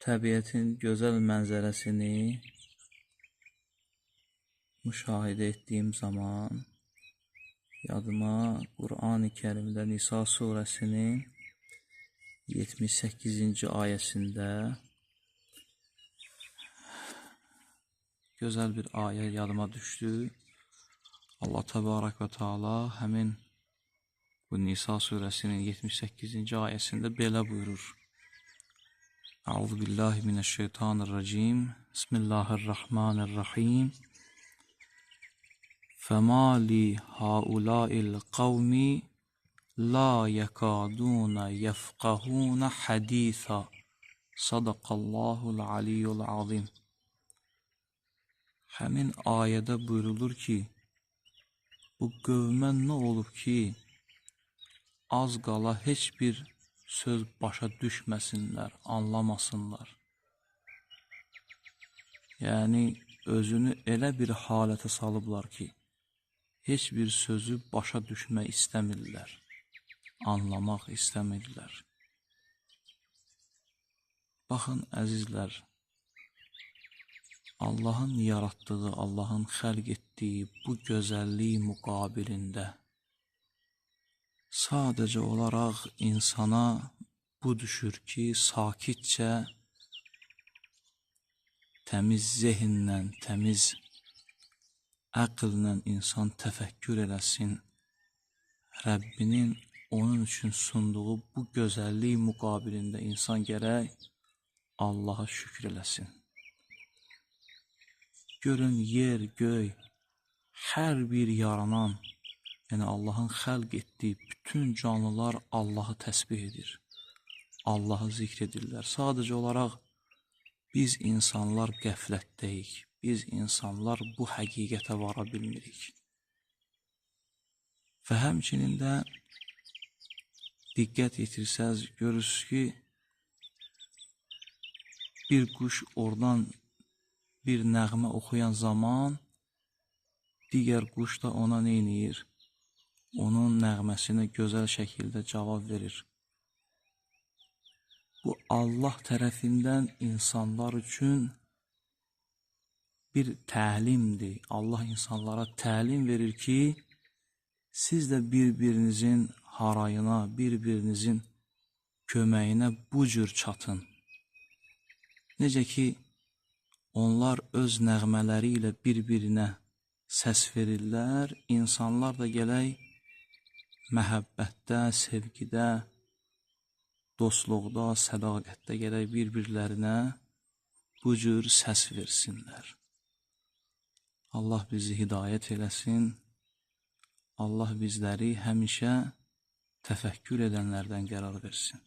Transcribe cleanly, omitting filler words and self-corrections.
təbiətin gözəl mənzərəsini müşahidə etdiyim zaman yadıma Qur'an-ı Kərimdə Nisa surəsinin 78-ci ayəsində gözəl bir ayə yadıma düşdü. Allah Təbarək və Teala həmin bu Nisa surəsinin 78-ci ayəsində belə buyurur. Euzu billahi mineşşeytanirracim. Bismillahirrahmanirrahim. فَمَا لِهَؤُلَاءِ الْقَوْمِ لَا يَكَادُونَ يَفْقَهُونَ حَدِيثًا صَدَقَ اللّٰهُ الْعَلِيُّ الْعَظِيمُ. Həmin ayədə buyurulur ki, bu qövmə nə olub ki, az qala heç bir söz başa düşməsinlər, anlamasınlar. Yəni, özünü elə bir halətə salıblar ki, heç bir sözü başa düşmək istəmirlər, anlamaq istəmirlər. Baxın, əzizlər, Allahın yaratdığı, Allahın xəlq etdiyi bu gözəllik müqabilində sadəcə olaraq insana bu düşür ki, sakitcə, təmiz zehinlə, təmiz əqllə insan təfəkkür eləsin, Rəbbinin onun üçün sunduğu bu gözəllik müqabilində insan gərək Allaha şükür eləsin. Görün, yer, göy, hər bir yaranan, yəni Allahın xəlq etdiyi bütün canlılar Allahı təsbih edir, Allahı zikr edirlər. Sadəcə olaraq biz insanlar qəflətdəyik, biz insanlar bu həqiqətə vara bilmirik. Və həmçinin də diqqət yetirsəz, görürsünüz ki, bir quş oradan bir nəğmə oxuyan zaman digər quş da ona neyniyir? Onun nəğməsinə gözəl şəkildə cavab verir. Bu Allah tərəfindən insanlar üçün bir təlimdir. Allah insanlara təlim verir ki, siz də bir-birinizin harayına, bir-birinizin köməyinə bu cür çatın. Necə ki, onlar öz nəğmələri ilə bir-birinə səs verirlər, insanlar da gələk məhəbbətdə, sevgidə, dostluqda, sədaqətdə gələk bir-birlərinə bu cür səs versinlər. Allah bizi hidayət eləsin, Allah bizləri həmişə təfəkkür edənlərdən qərar versin.